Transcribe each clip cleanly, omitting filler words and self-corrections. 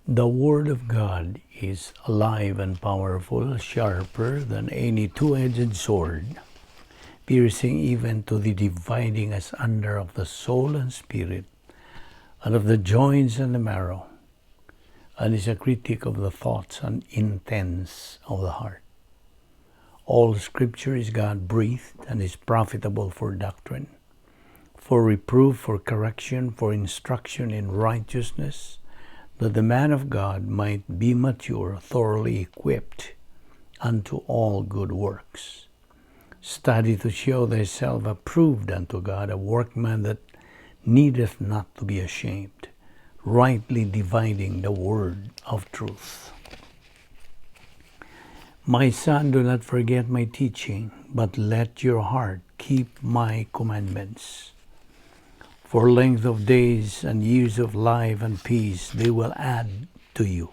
The Word of God is alive and powerful, sharper than any two-edged sword, piercing even to the dividing asunder of the soul and spirit, and of the joints and the marrow, and is a critic of the thoughts and intents of the heart. All Scripture is God-breathed and is profitable for doctrine, for reproof, for correction, for instruction in righteousness, that the man of God might be mature, thoroughly equipped unto all good works. Study to show thyself approved unto God, a workman that needeth not to be ashamed, rightly dividing the word of truth. My son, do not forget my teaching, but let your heart keep my commandments. For length of days and years of life and peace they will add to you.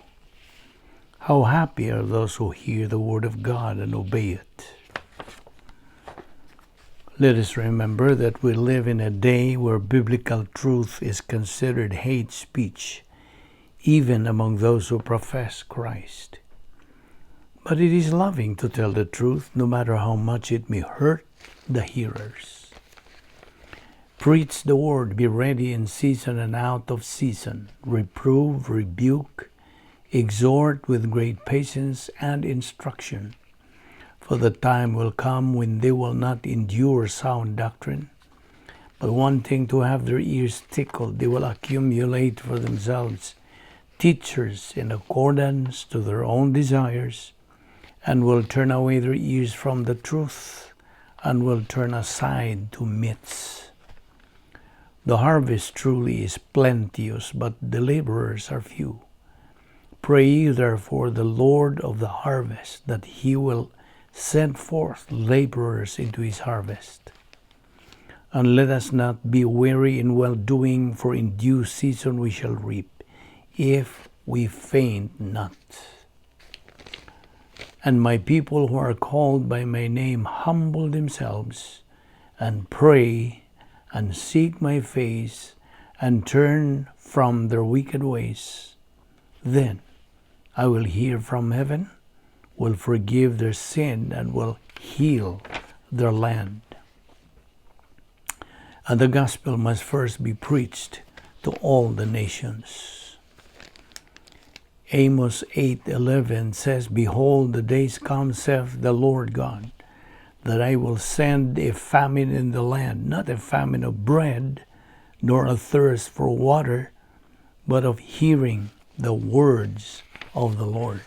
How happy are those who hear the word of God and obey it. Let us remember that we live in a day where biblical truth is considered hate speech, even among those who profess Christ. But it is loving to tell the truth, no matter how much it may hurt the hearers. Preach the word, be ready in season and out of season. Reprove, rebuke, exhort with great patience and instruction. For the time will come when they will not endure sound doctrine, but wanting to have their ears tickled, they will accumulate for themselves teachers in accordance to their own desires, and will turn away their ears from the truth, and will turn aside to myths. The harvest truly is plenteous, but the laborers are few. Pray ye therefore the Lord of the harvest, that he will send forth laborers into his harvest. And let us not be weary in well-doing, for in due season we shall reap, if we faint not. And my people who are called by my name humble themselves, and pray, and seek my face, and turn from their wicked ways. Then I will hear from heaven, will forgive their sin, and will heal their land. And the gospel must first be preached to all the nations. Amos 8:11 says, Behold, the days come, saith the Lord God, that I will send a famine in the land, not a famine of bread, nor a thirst for water, but of hearing the words of the Lord.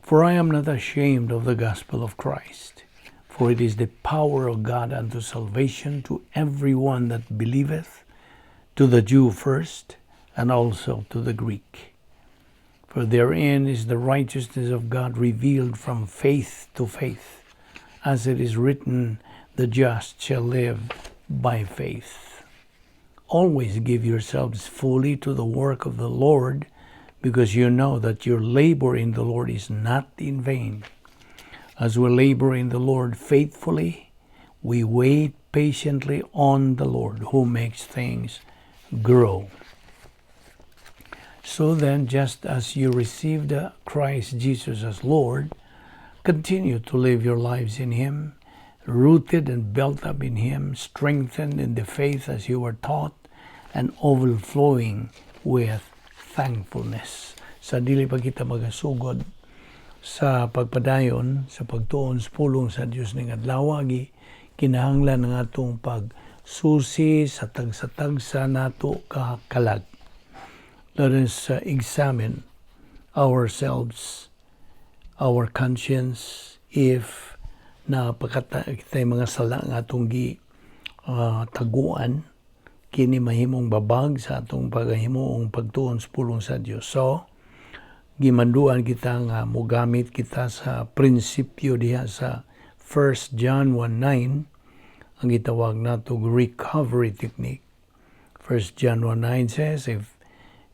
For I am not ashamed of the gospel of Christ, for it is the power of God unto salvation to every one that believeth, to the Jew first, and also to the Greek. For therein is the righteousness of God revealed from faith to faith, as it is written, the just shall live by faith. Always give yourselves fully to the work of the Lord, because you know that your labor in the Lord is not in vain. As we labor in the Lord faithfully, we wait patiently on the Lord, who makes things grow. So then, just as you received Christ Jesus as Lord, continue to live your lives in Him, rooted and built up in Him, strengthened in the faith as you were taught, and overflowing with thankfulness. Sa dili pa kita magasugod sa pagpadayon, sa pagtuon sa pulong sa Dios ning adlaw, kinahanglan ng atong pagsusi sa tagsa-tagsa nato kalag. Let us examine ourselves, our conscience, if napakata kitay mga sala nga atong taguan, kini mahimong babag sa atong pagahimoong pagtuon sa pulong sa Dios. So gimanduan kita nga mogamit kita sa prinsipyo diha sa 1 John 1:9, ang gitawag nato recovery technique. 1 John 1:9 says, if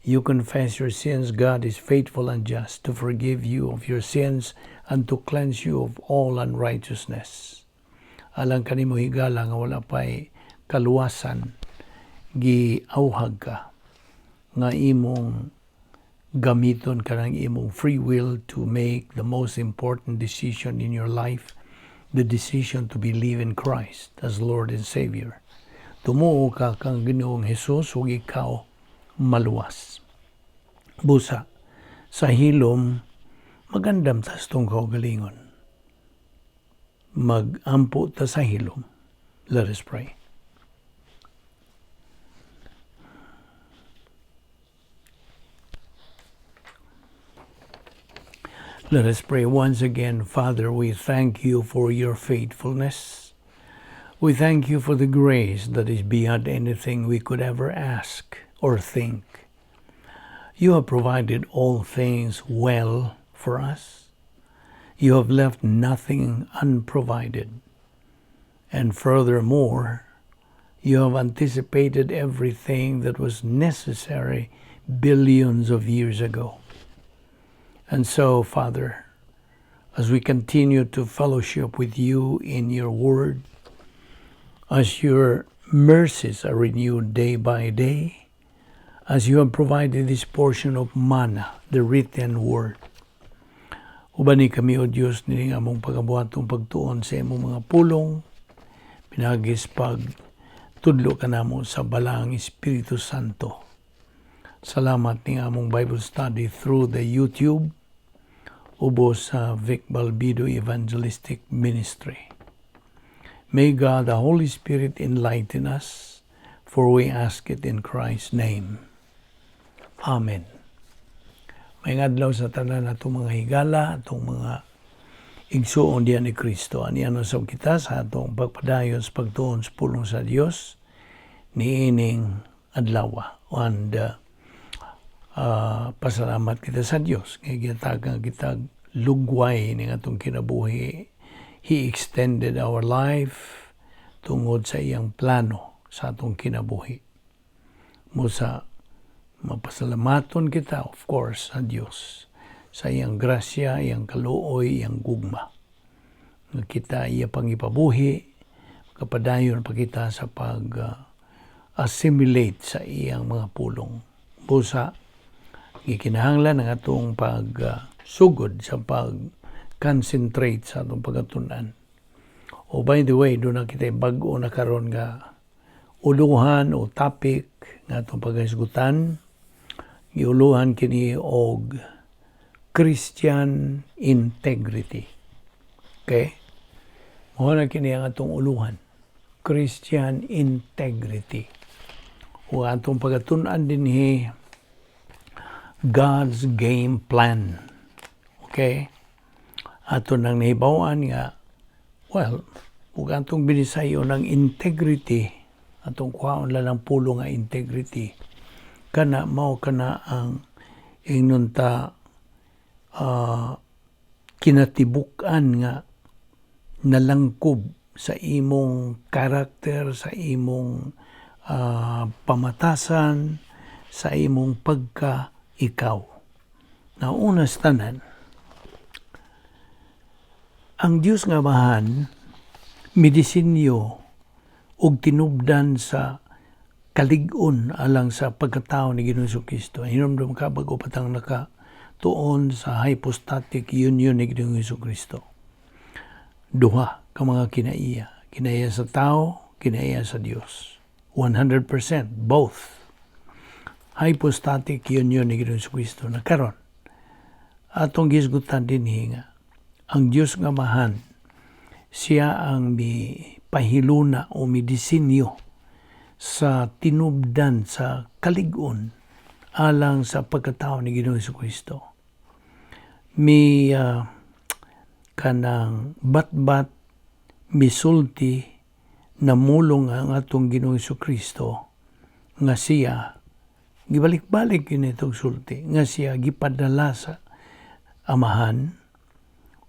you confess your sins, God is faithful and just to forgive you of your sins and to cleanse you of all unrighteousness. Alang kanimo higala nga wala pa'y kaluwasan, giauhag ka nga imong gamiton ka ng imong free will to make the most important decision in your life, the decision to believe in Christ as Lord and Savior. Tumuo ka kang Ginoong Hesus ug ikaw maluwas. Busa, sa hilom, magandam tas tong kaugalingon. Mag-ampo ta sa hilom. Let us pray. Let us pray once again. Father, we thank you for your faithfulness. We thank you for the grace that is beyond anything we could ever ask or think. You have provided all things well for us. You have left nothing unprovided. And furthermore, you have anticipated everything that was necessary billions of years ago. And so, Father, as we continue to fellowship with you in your word, as your mercies are renewed day by day, as you have provided this portion of manna, the written word, ubani kami, O Diyos, nining among pagabuhatong pagtuon sa imong mga pulong, pinagis pag tudlo ka namo sa balang Espiritu Santo. Salamat ning among Bible study through the YouTube ubos sa Vic Balbido Evangelistic Ministry. May God the Holy Spirit enlighten us, for we ask it in Christ's name. Amen. May ngadlaw sa tanan atong mga higala, atong mga igsuon diyan ni Kristo. Aniano sa kita sa atong pagpadayon sa pagtuon sa pulong sa Dios niining adlaw. And pasalamat kita sa Dios kay gitagang kitag lugway ning atong kinabuhi. He extended our life tungod sa iyang plano sa atong kinabuhi. Musa mapasalamaton kita, of course, sa Dios sa iyang grasya, iyang kaluoy, iyang gugma. Kita iya pangipabuhi, kapadayon pa kita sa pag-assimilate sa iyang mga pulong. Busa, gikinahanglan ng atong pagsugod sa pag-concentrate sa atong pagatunan. O by the way, doon na kita bago na karon nga uluhan o topic nga atong paghisgutan. Giuluhan kini og Christian integrity. Okay? Muna kini ang atong uluhan. Christian integrity. O atong pagatunan dinhi God's game plan. Okay? Ato nang nahibawan nga, well, ug atong binisayo ng integrity, atong kuhaon lang ng pulo nga integrity, kana mao kana ang ingnon ta kinatibuk-an nga nalangkob sa imong karakter, sa imong pamatasan, sa imong pagka-ikaw. Na unas tanan, ang Diyos nga Amahan midisinyo ug tinubdan sa kalig-on alang sa pagkatao ni Ginoong Jesucristo. Hinumdum ka bago patang nakatuon sa hypostatic union ni Ginoong Jesucristo. Duha ka mga kinaiya. Kinaiya sa tao, kinaiya sa Dios. 100%, both. Hypostatic union ni Ginoong Jesucristo na karon. Atong gisgutan din hinga. Ang Diyos nga Amahan, siya ang pahiluna o disenyo sa tinubdan sa kalig-on alang sa pagkatao ni Ginoong Jesucristo. Kanang bat-bat misulti na mulong ang atong Ginoong Jesucristo nga siya gibalik-balik yun itong sulti nga siya gipadala sa Amahan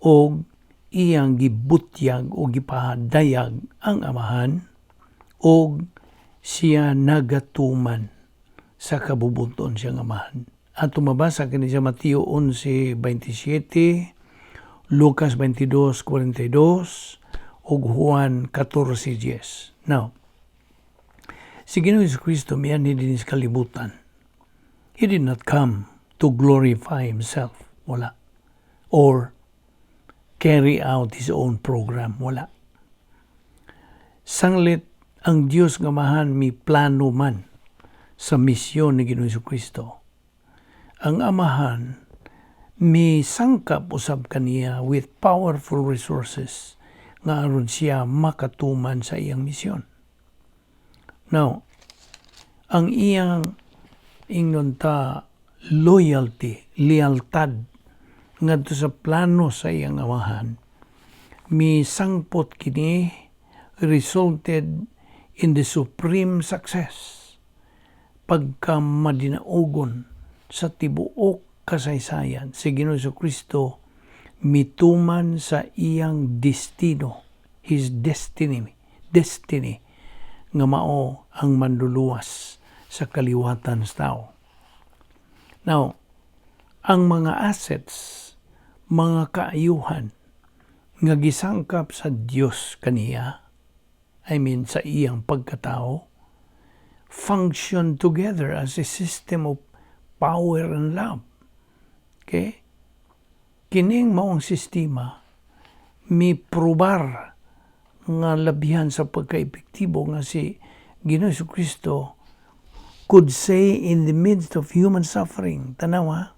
o iyang gibutyag o gipahadayag ang Amahan o siya nagatuman sa kabubuton siyang Amahan. At tumabasa kini sa Mateo 11:27, Lucas 22:42 ug Juan 14:10. Now, si Ginoong Jesucristo miyan din sa kalibutan. He did not come to glorify himself. Wala. Or carry out his own program. Wala. Sanglit ang Diyos nga mahan mi plano man sa misyon ni Ginoong Kristo. Ang amahan mi sangkap usab kaniya with powerful resources nga aron siya makatuman sa iyang misyon. Now, ang iyang ingnon ta loyalty, lealtad ngadto sa plano sa iyang amahan, mi sangpot kini resulted in the supreme success pagka madinaugon sa tibuok kasaysayan si Ginoong Kristo mituman sa iyang destino, his destiny nga mao ang manduluwas sa kaliwatan sa tao. Now, ang mga assets, mga kaayuhan nga gisangkap sa Dios kaniya, sa iyang pagkatao, function together as a system of power and love. Okay? Kining maong sistema, mi probar nga labihan sa pagka-epektibo nga si Ginoong Kristo could say in the midst of human suffering, tanawa,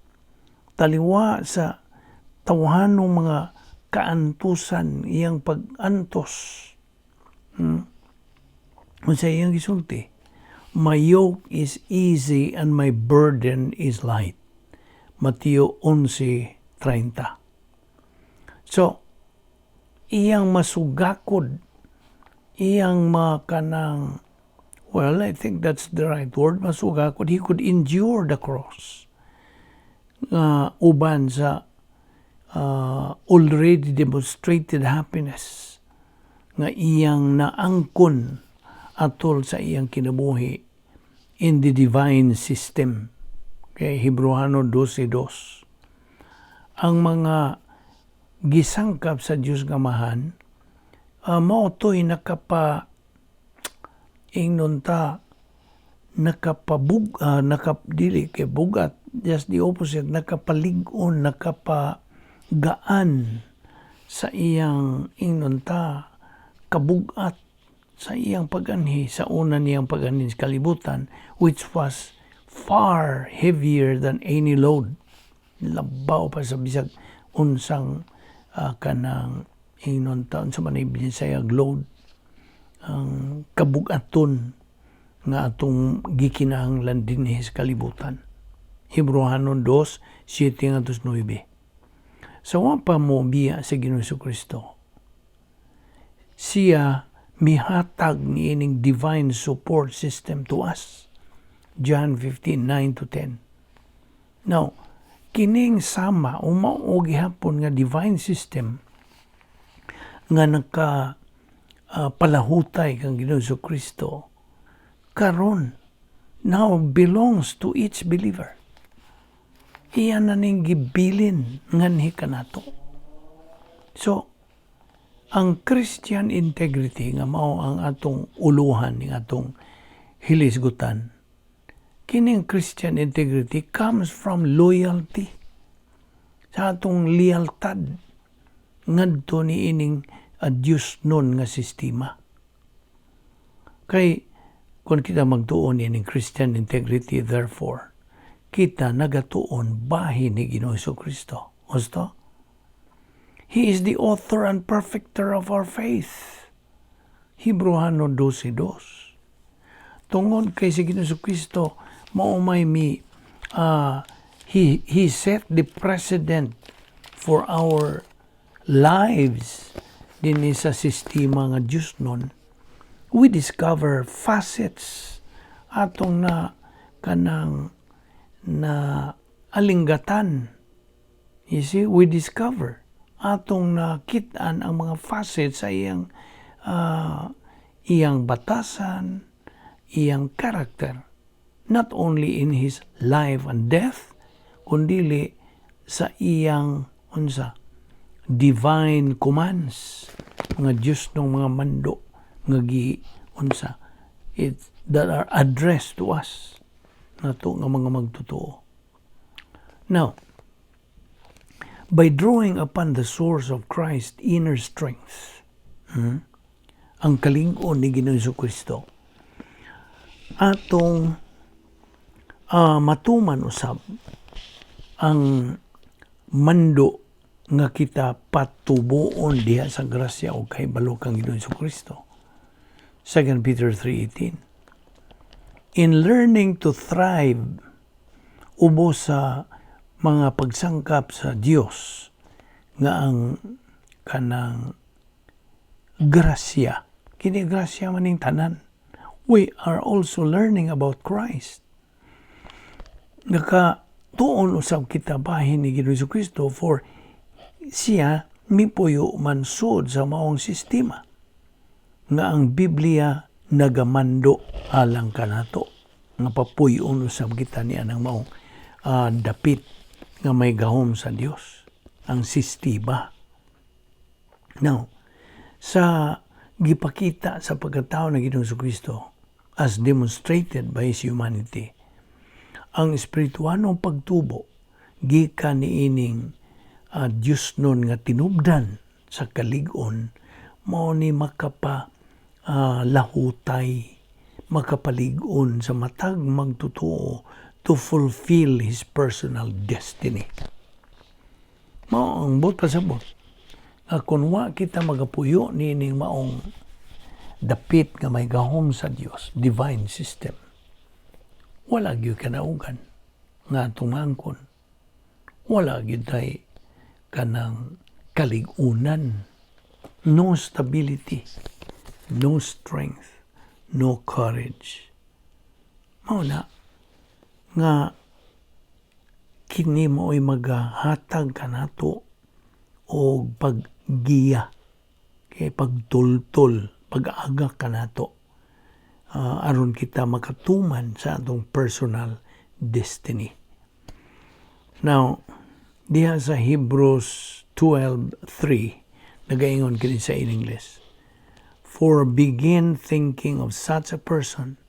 taliwa sa tawhanong mga kaantusan, iyang pag-antos. Sa iyang gisulti, my yoke is easy and my burden is light. Mateo 11:30. So, iyang masugakod, iyang makanang, well, I think that's the right word, masugakod. He could endure the cross. Uban sa already demonstrated happiness nga iyang naangkon atol sa iyang kinabuhi in the divine system. Okay, Hebreano 12:2. Ang mga gisangkap sa Diyos nga mahan, maotoy nakapadili kay bugat, just the opposite, nakapaligon, nakapagaan sa iyang kabugat sa iyang pag-anhi, sa una niyang pag-anhi sa kalibutan, which was far heavier than any load. Labaw pa sa bisag unsang kanang inuntaon sa manay Bisayag load, ang kabugaton nga atong gikinahanglan dinhi sa kalibutan. Hebreano 2:7-9. Sa pa mo biya sa Ginoong Kristo, siya mihatag niining divine support system to us. John 15:9-10. Now, kining sama o gihapon nga divine system nga palahutay kang Ginoong Kristo karon now belongs to each believer. Iyan na ning gibilin nganhi kanato. So, ang Christian integrity nga mao ang atong uluhan ning atong hilisgutan. Kining Christian integrity comes from loyalty. Sa atong lealtad ngadto ni ining Diyos nun nga sistema. Kay kung kita magtuon ining Christian integrity, therefore, kita nagatuon bahin ni Ginoong Kristo. Gusto? He is the author and perfecter of our faith. Hebreano 12:2. Tungod kay si Ginoong Kristo, maumay he set the precedent for our lives din sa sistema nga Diyos nun. We discover facets atong kanang alinggatan. You see, we discover atong nakitaan ang mga facets sa iyang batasan, iyang character, not only in his life and death, kundi sa iyang divine commands, mga Diyos ng mga mando nga that are addressed to us nato nga mga magtotoo. Now, by drawing upon the source of Christ's inner strength, ang kalig-on ni Ginoong Kristo, atong matuman usab ang mando nga kita patubuon diha sa grasya o kahibalo kang Ginoong Kristo. 2 Peter 3:18. In learning to thrive ubo sa mga pagsangkap sa Dios nga ang kanang grasya, kini grasya maning tanan, we are also learning about Christ. Tuon usab kita bahin ni Ginoong Kristo for siya mipuyo mansud sa maong sistema nga ang Biblia nagamando alang kanato nga papuyon usab kita niya ng maong dapit nga may gahom sa Dios, ang sistema. Now, sa gipakita sa pagkatao ng Ginoong Kristo as demonstrated by His humanity, ang espirituanong pagtubo gikan niining Diyos nun nga tinubdan sa kalig-on, mao ni lahutay, makapalig-on sa matag magtotoo to fulfill His personal destiny. Mao ang but pasabot nga kung wa kita magapuyo niining maong dapit nga may gahom sa Dios, divine system, wala gyud kanaugan nga tumangkon, wala gyud tay kanang kalig-unan, no stability, no strength, no courage. Mao na nga kini mo'y magahatag kanato o paggiya, kay pagtultol, pag-aga kanato, aron kita makatuman sa atong personal destiny. Now, diha sa Hebrews 12:3, nagaingon kini sa in English, for begin thinking of such a person,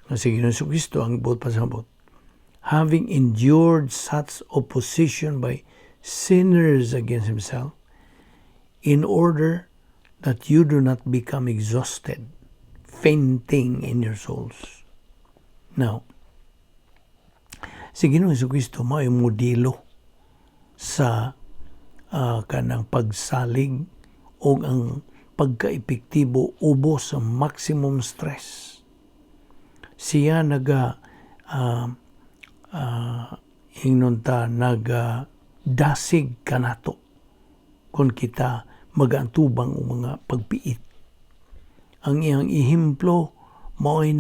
nga si Ginoong Kristo ang buot pasabot, having endured such opposition by sinners against himself, in order that you do not become exhausted, fainting in your souls. Now, si Ginoong Kristo may modelo sa kanang pagsalig o ang pagka-epektibo ubo sa maximum stress. Siya dasig kanato kung kita magantubang o mga pagpiit. Ang iyang ihemplo mao'y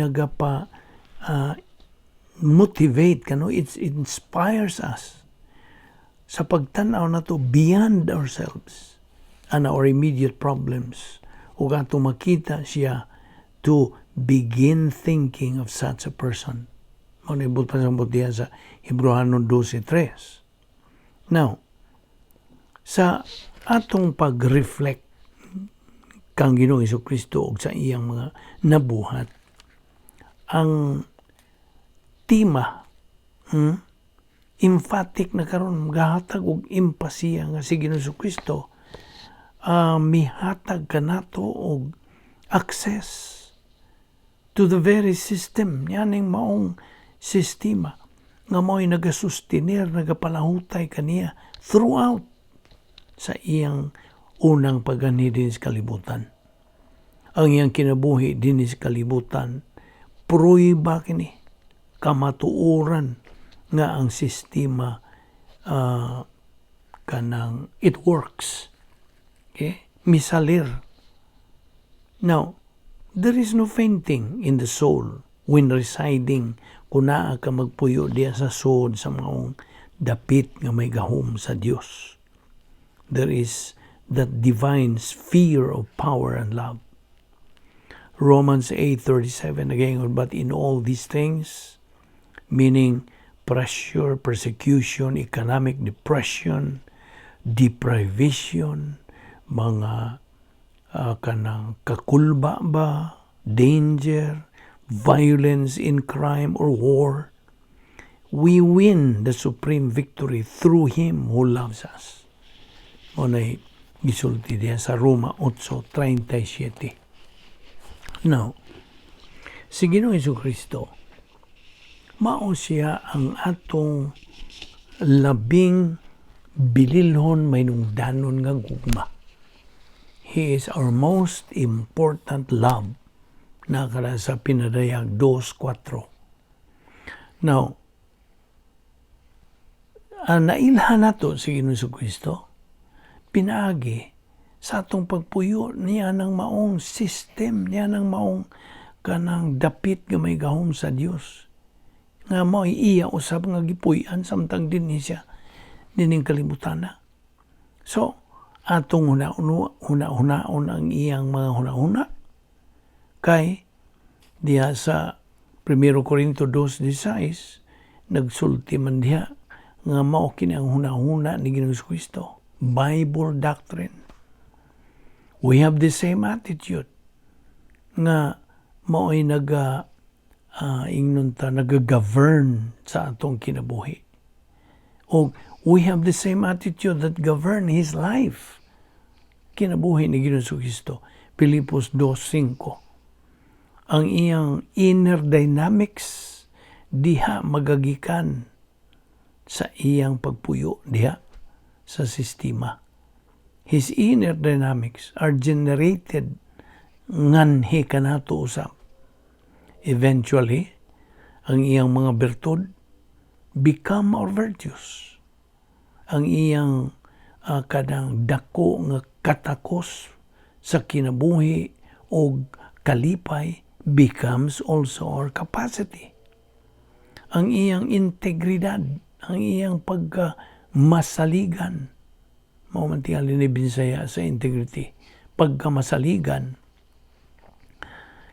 motivate kano, it inspires us sa pagtanaw na to beyond ourselves and our immediate problems, o gato makita siya to begin thinking of such a person. Manibot pa sa diya sa Hebreano 12:3. Now, sa atong pag-reflect kang Ginoong Kristo og sa iyang mga nabuhat, ang tema emphatic na karon gahatag og empasiya nga si Ginoong Kristo mihatag kanato og access to the very system, yaning maong sistema nga mao'y nagasustenir, nagapalahutay kaniya throughout sa iyang unang pagani din sa kalibutan. Ang iyang kinabuhi din sa kalibutan, pruiba kini, kamatuoran nga ang sistema kanang it works. Okay? Misalir. Now, there is no fainting in the soul when residing kung naa ka magpuyo diya sa soul sa maong dapit nga may gahom sa Dios. There is that divine sphere of power and love. Romans 8:37 again, but in all these things, meaning pressure, persecution, economic depression, deprivation, mga kanang kakulba ba, danger, violence in crime or war, we win the supreme victory through Him who loves us. O na gisulti diyan sa Roma 8:37. Now, si Ginoong Jesucristo, mao siya ang atong labing bililhon may nungdanon nga gugma. He is our most important love na kada sa pinadayag 2:4. Now, nailhan nato si Ginoong Jesucristo pinaagi sa atong pagpuyo niya ng maong system, niya ng maong kanang dapit nga may gahom sa Dios. Nga mo iya usab nga gipuy-an samtang dinhi siya dining kalibutan na. So, atong huna-hunaon ang iyang mga huna-huna kay diha sa 1 Corinto 2:16 nagsulti man diha nga mao kini ang huna-huna ni Ginoong Jesucristo. Bible doctrine. We have the same attitude nga mao'y nag-govern sa atong kinabuhi. O we have the same attitude that govern His life. Kinabuhi ni Ginoong Jesucristo. Pilipos 2:5. Ang iyang inner dynamics diha magagikan sa iyang pagpuyo diha sa sistema. His inner dynamics are generated nganhi kanato usab. Eventually, ang iyang mga bertud become our virtues. Ang iyang kadang dako nga katakos sa kinabuhi o kalipay becomes also our capacity. Ang iyang integridad, ang iyang pagkamasaligan, maumantingali ni Visayan sa integrity, pagkamasaligan,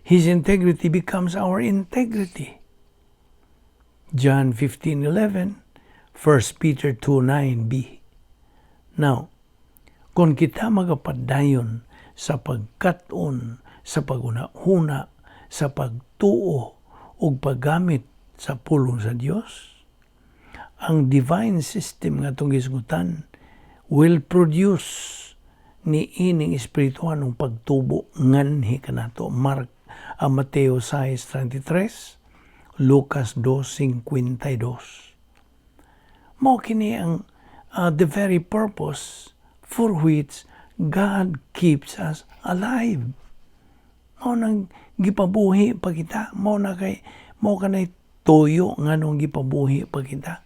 His integrity becomes our integrity. John 15:11, 1 Peter 2:9b. Now, kung kita magapadayon sa pagkaton, sa paguna-huna, sa pagtuo, o paggamit sa pulong sa Dios, ang divine system nga itong gisgutan will produce ni ining espirituhan ng pagtubo nganhi kanato. Mateo 6:33, Lucas 2:52. Mao kini ang the very purpose for which God keeps us alive. Mao nang gipabuhi pa kita, mao kanay toyo nganong gipabuhi pa kita.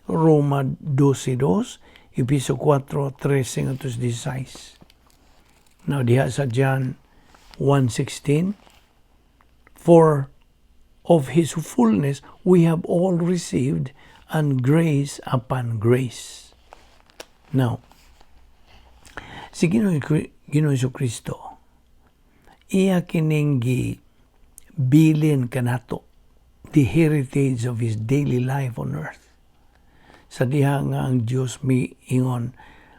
Roma 12:2, Episo 4:13-16. Now diha sa John 1:16, for of His fullness we have all received, and grace upon grace. Now, si Ginoong Jesucristo, iya kining gibilin kanato the heritage of His daily life on earth. Sa diha nga ang Diyos miingon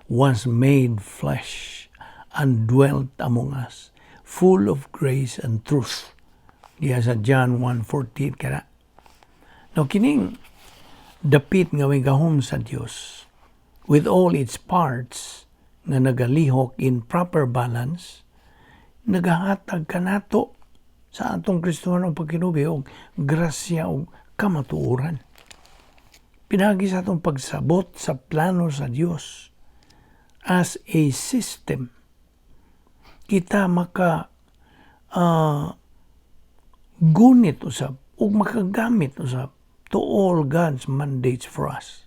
was made flesh and dwelt among us, full of grace and truth. Diha sa John 1:14 kana. Now kining dapit nga may gahom sa Dios with all its parts nga nagalihok in proper balance, nagahatag kanato sa atong Kristohanong pagkinubi og grasya og kamatuoran. Pinagi sa atong pagsabot sa plano sa Dios as a system. Kita gunit usab ug makagamit usab to all God's mandates for us.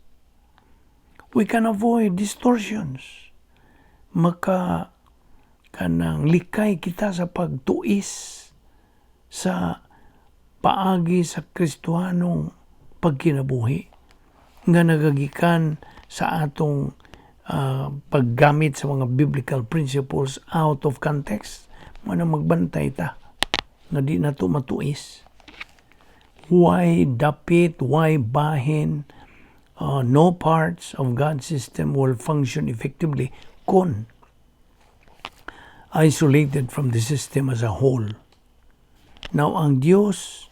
We can avoid distortions. Kanang likay kita sa pagtuis sa paagi sa Kristohanong pagkinabuhi nga nagagikan sa atong paggamit sa mga biblical principles out of context. Mana magbantay ta nga di na to matuis. Why dapit, why bahin, no parts of God's system will function effectively kung isolated from the system as a whole. Now, ang Diyos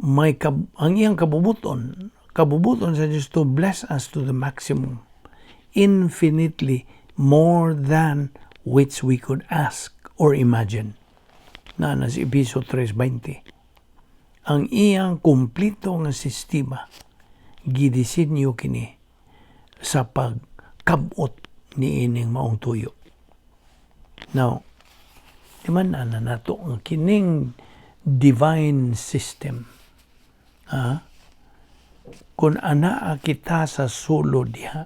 ang iyang kabubuton sa Diyos to bless us to the maximum, infinitely more than which we could ask or imagine. Na sa Episo 3:20. Ang iyang kumplito nga sistema gidisenyo kini sa pagkabot ni ining maong tuyo. Now, di man na nato ang kining divine system. Kung anaa kita sa sulod diha,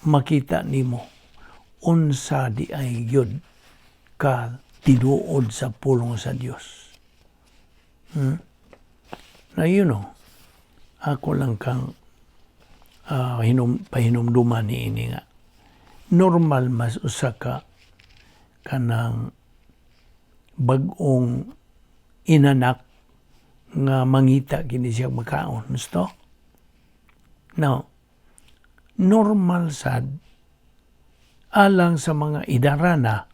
makita nimo unsa di ay yun ka tinuod sa pulong sa Dios. Na ako lang kang pahinumduman ni ini nga. Normal mas usa ka kanang bag-ong inanak nga mangita kini siya makaon. Gusto? Now, normal sad alang sa mga idarana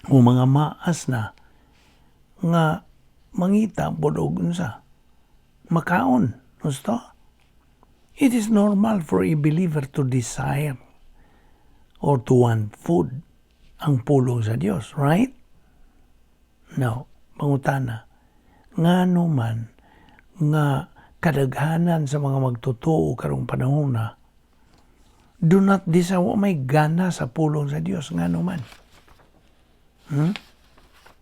o mga maas na nga mangita podog unsa makaon. Gusto? It is normal for a believer to desire or to want food, ang pulong sa Dios, right? Now, pangutana, ngano man nga kadaghanan sa mga magtotoo karong panahon na do not disawa may gana sa pulong sa Dios, ngano man.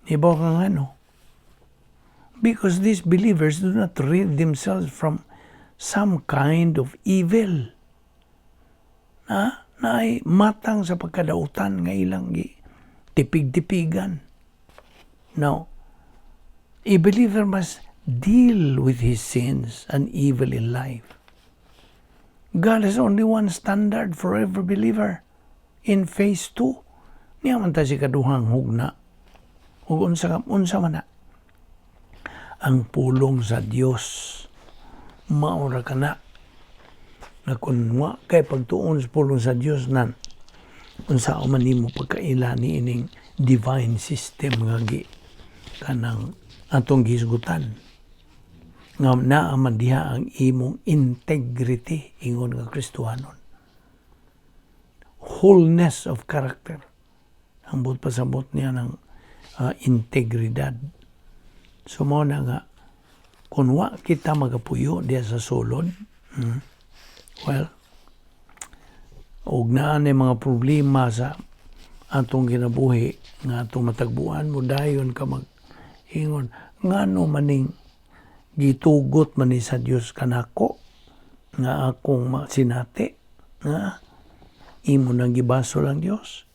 Ibaw ka ngano? Because these believers do not rid themselves from some kind of evil. Na ay matang sa pagkadautan nga ilang tipig-tipigan. Now, a believer must deal with his sins and evil in life. God has only one standard for every believer. In phase 2, niya man ta si kaduhang hugna. Ug unsa man na. Ang pulong sa Dios maura ka na kung wa kay pagtuon sa pulong sa Dios nan unsa man nimo pagkaila ni ining divine system nga kanang atong gisgutan nga naa man diha ang imong integrity ingon nga Kristohanon, wholeness of character, ang buot pasabot niya ng integridad. So mo na nga kung wa kita magapuyo diya sa sulod, well, og naa ni mga problema sa atong kinabuhi nga atong matagbuan mo dayon ka mag-ingon ngano maning gitugot man ni sa Dios kanako nga akong sinati nga imo nang gibaso lang Dios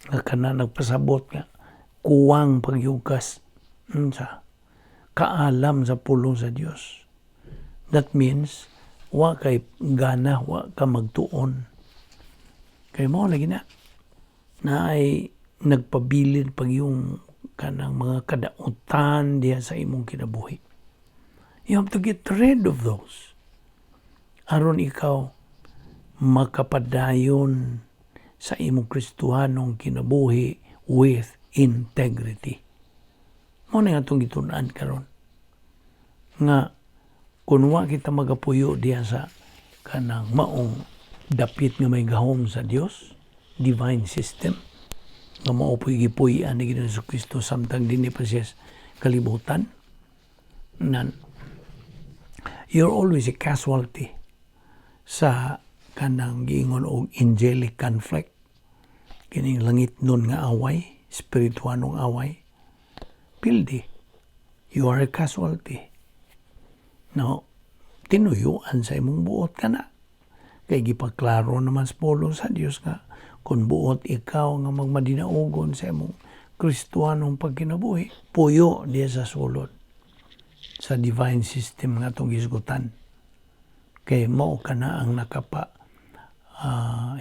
nga kana nagpasabot nga kuwang pagyugas sa kaalam sa pulong sa Dios. That means wa kay gana, wa ka magtuon. Kay mo lagi na ay nagpabilin pag yung kanang mga kadautan diya sa imong kinabuhi. You have to get rid of those. Aron ikaw makapadayon sa imong Kristohanong kinabuhi with integrity. Mo na nga itong gitunan karon nga kung wa kita magapuyo diya sa kanang maong dapit nga may gahom sa Dios, divine system, nga maupoy gipuy-an ni Ginoong Kristo samtang dinhi pa siya kalibutan, nan you're always a casualty sa kanang giingon og angelic conflict, kining langit nun nga away, spirituanong away. Pildi, you are a casualty. Now, tinuyuan sa imong buot ka na. Kaya gipaklaro naman sa pulong sa Dios nga kung buot ikaw nga magmadinaugon sa imong Kristohanong pagkinabuhi, puyo diya sa sulod sa divine system nga itong gisgutan. Kaya mao ka na ang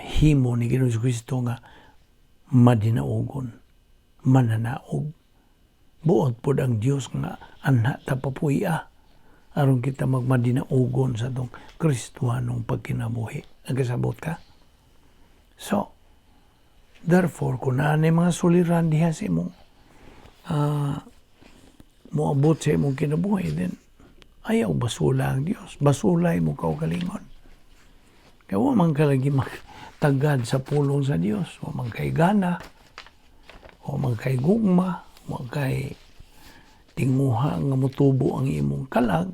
himo ni Ginoong Kristo nga madinaugon, mananaog. Buot po ang Diyos nga anha tapapuya aron kita magmadinaugon sa itong Kristohanong pagkinabuhi. Nagkasabot ka? So, therefore, kung naanay mga suliran diha sa imong moabot sa imong kinabuhi, then ayaw basula ang Dios. Basulay mo kaugalingon. Kaya man ka lagi magtagad sa pulong sa Dios. Man kay gana, man kay gugma, man kay tinguha nga motubo ang imong kalag,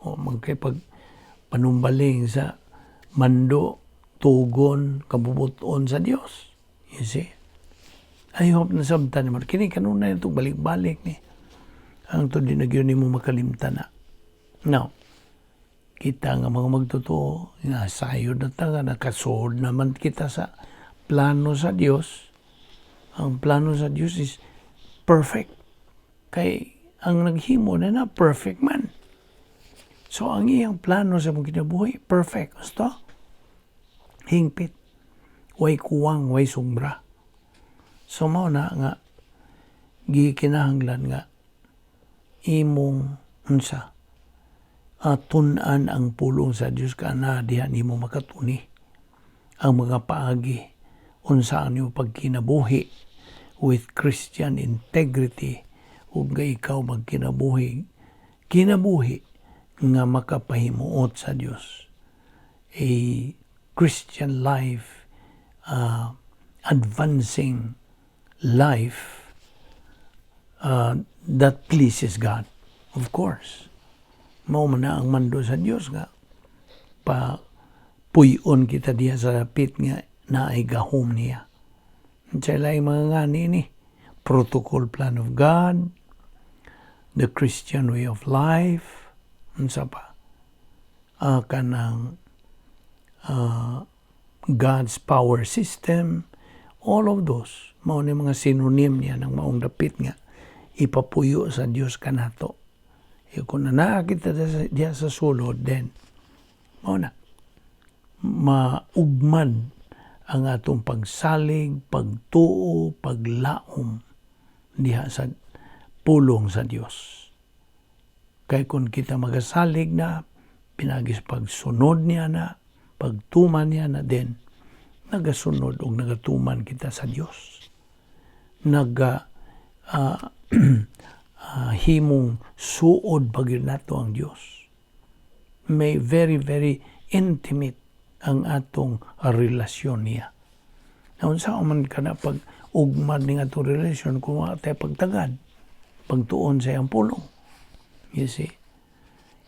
man kay panumbaling sa mando, tugon, kabubuton sa Dios. You see? I hope na sabtan mo. Kini kanunay ito balik-balik ni. Ang to din nagyon mo makalimtan na. Now, kita nga mga magtotoo, nga sayod na ta, nakasod naman kita sa plano sa Dios. Ang plano sa Dios is perfect. Kay ang naghimo na perfect man. So, ang iyang plano sa mong kinabuhi, perfect. Gusto? Hingpit. Way kuwang, way sombra. So, mao na nga, gikinahanglan nga, imong unsa, tunan ang pulong sa Diyos ka na dihan imo makatuni. Ang mga paagi, unsa ang imo pagkinabuhi with Christian integrity, ug nga ikaw magkinabuhi, nga makapahimuot sa Diyos. A Christian life, advancing life that pleases God. Of course. Mao man na ang mando sa Dios nga puyon kita diha sa dapit nga naay gahom niya. Sa laing mga ngani ni protocol plan of God, the Christian way of life, unsa pa? Kanang God's power system, all of those, mao ni mga synonym niya ng maong dapit nga ipapuyo sa Dios kanato. Kung nakakita diya sa sulod, then mao na maugmad ang atong pagsalig, pagtuo, paglaom diha sa pulong sa Dios. Kay kung kita magasalig na, pinagis pagsunod niya na, pagtuman niya na, then nagasunod o nagatuman kita sa Dios. Himong suod bagyo nato ang Dios. May very, very intimate ang atong relasyon niya. Naun sa man ka na pag-ugmad ng atong relasyon kung tayo pagtagad, pagtuon sa iyang pulong. You see?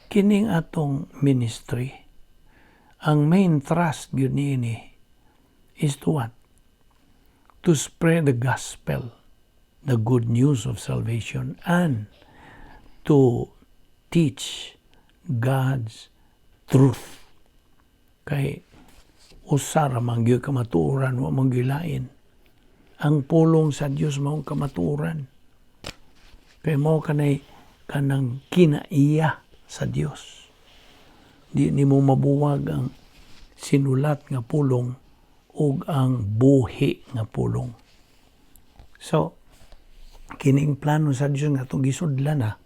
Kining atong ministry, ang main thrust yun ini is to what? To spread the gospel, the good news of salvation, and to teach God's truth. Kay usara manggyo kamatuoran wa manggilain. Ang pulong sa Dios mao kamatuoran. Kay mao kanang kinaiya sa Dios. Di nimo mabuwag ang sinulat nga pulong ug ang buhi nga pulong. So, kining plano sa Dios nga atong gisudlan na,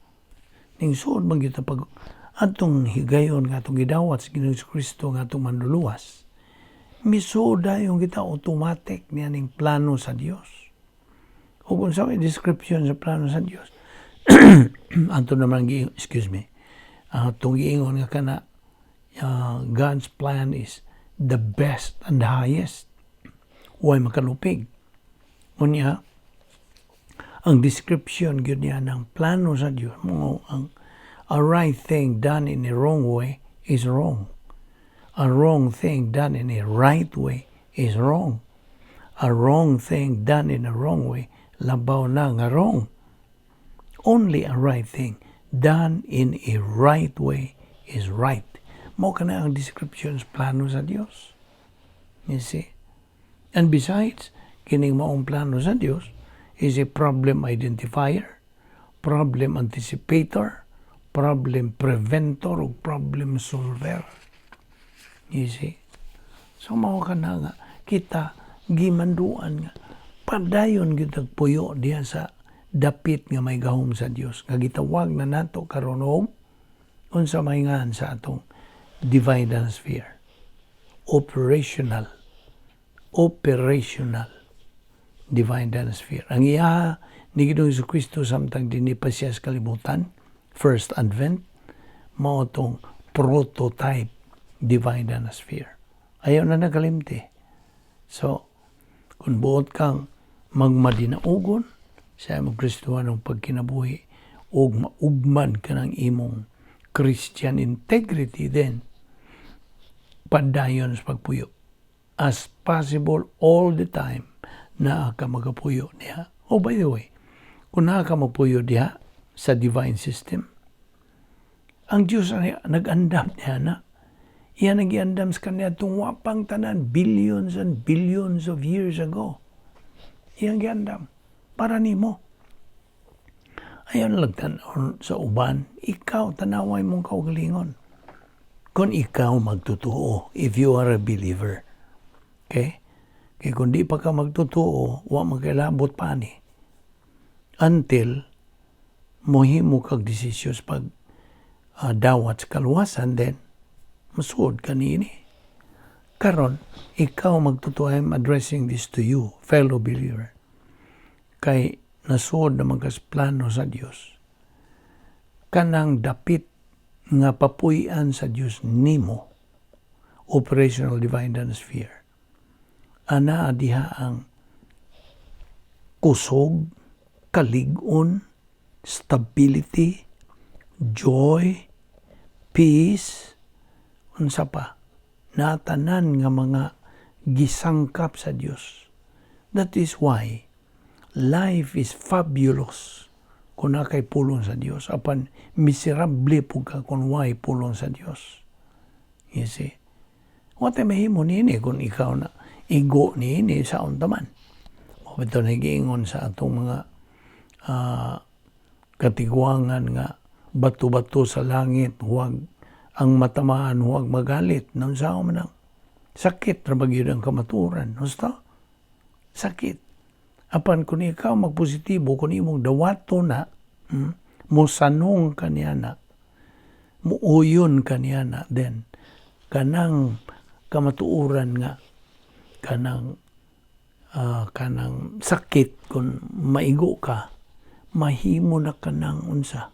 ning suod man gyud pag atong higayon nga atong gidawat sa Ginoong Kristo nga atong manluluwas, misuda yung kita automatic niya ning plano sa Dios. Ug unsa may description sa plano sa Dios, ato naman atong giingon nga kana God's plan is the best and the highest. Huwag makalupig. Unya, ang description gyud niya ng plano sa Dios mo ang a right thing done in a wrong way is wrong. A wrong thing done in a right way is wrong. A wrong thing done in a wrong way, labaw na nga wrong. Only a right thing done in a right way is right. Mao kana ang descriptions plano sa Dios. You see? And besides, kining maong plano sa Dios is a problem identifier, problem anticipator, problem preventor, o problem solver. You see? So, mao kana nga, kita gimanduan nga, padayon kita puyo diya sa dapit nga may gahom sa Dios. Nga gitawag na nato karon og unsa may ngan sa atong divine sphere. Operational divine sphere. Ang iya ni Ginoong Jesucristo samtang dinhi pa siya sa kalibutan, first advent, mao tong prototype divine atmosphere. Ayaw na nakalimti. So, kung buot kang magmadinaugon sa imong Kristohanong pagkinabuhi o maugman ka ng imong Christian integrity, then padayon sa pagpuyo. As possible, all the time, naa ka magapuyo niya. Oh, by the way, kung naa ka magpuyo diha sa divine system, ang Diyos nag-andam niya na. Iyan nag-iandam sa kanya itong wapang tanan, billions and billions of years ago. Iyan nag-iandam. Para nimo. Ayon lagtan sa uban, ikaw tanaway mong kaugalingon. Kung ikaw magtotoo, if you are a believer. Okay? Kaya kung di pa ka magtotoo, wa magkailabot pa ni. Until mohimo kag desisyon pag dawat sa kaluwasan, then masuod ka niini. Karon, ikaw magtotoo. I'm addressing this to you, fellow believer. Kay nasuod naman kas plano sa Dios. Kanang dapit nga papuy-an sa Dios nimo, operational divine atmosphere. Ana diha ang kusog, kalig-on, stability, joy, peace, unsa pa, natanan nga mga gisangkap sa Dios. That is why life is fabulous kung nakay pulong sa Dios. Apan miserable po ka kung way pulong sa Dios. You see? What ay mahimo niini kung ikaw na igo niini sa untaman. O ito nagiingon sa atong mga katigwangan nga bato-bato sa langit, huwag ang matamaan, huwag magalit. Nung sa man ang sakit, rabagyo ang kamaturan. Husto? Sakit. Apan kung ikaw magpositibo, kung imong dawato na, musanong ka niya na, muuyon ka niya na, then, kanang kamatuuran nga, kanang sakit, kung maigo ka, mahimo na kanang unsa,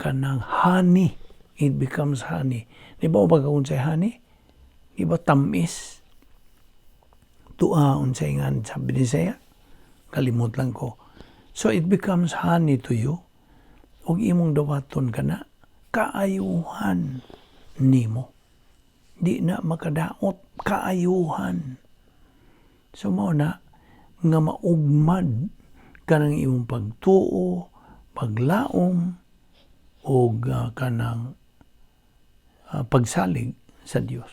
kanang honey. It becomes honey. Di ba o baga unsay honey? Di ba tamis? Unsay nga sabi ni Visayan? Kalimot lang ko. So it becomes honey to you. Og imong dawaton ka na, kaayuhan nimo. Di na makadaot, kaayuhan. So mao na, nga maugmad ka ng imong pagtuo, paglaom, o kanang pagsalig sa Dios.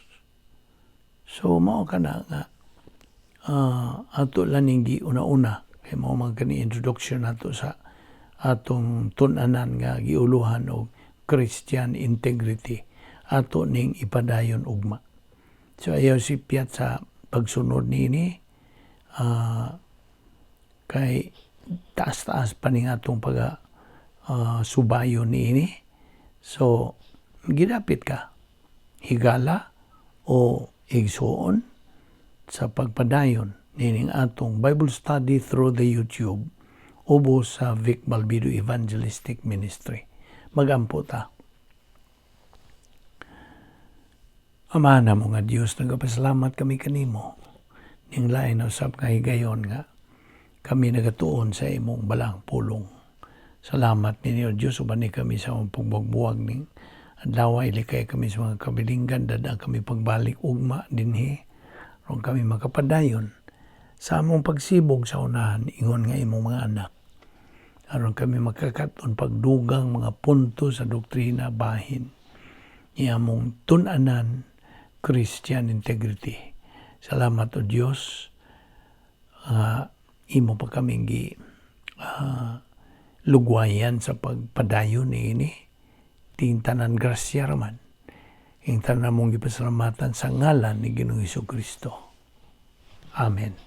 So mao kana nga ato laning gi una-una kay mao man kani introduction nato sa atong tun-anan nga giuluhan og Christian integrity ato ning ipadayon ugma. So ayaw sipyat sa pagsunod niini kay taas-taas pa ning atong subayo niini. So gidapit ka higala o igsuon sa pagpadayon nining atong Bible study through the YouTube ubos sa Vic Balbido Evangelistic Ministry. Magampo ta. Amahan mo nga Dios, nagapasalamat kami kanimo ning lain na usab nga higayon nga kami nagatuon sa imong balang pulong. Salamat ninyo Diyos, uban ni kami sa among pagbagbuwag ning adlaw, ilikay kami sa mga kabilinggan, dada kami pagbalik ugma dinhi, ron kami makapadayon sa among pagsibog sa unahan, ingon nga imong mga anak. Aron kami makakaton pagdugang mga punto sa doktrina bahin. Iamong tun-anan Christian integrity. Salamat o Diyos, imo pa kaming lugwayan sa pagpadayon ini. Ting tanan grasya raman. Ing tanan mong gipasalamatan sa ngalan ni Ginoong Jesucristo. Amen.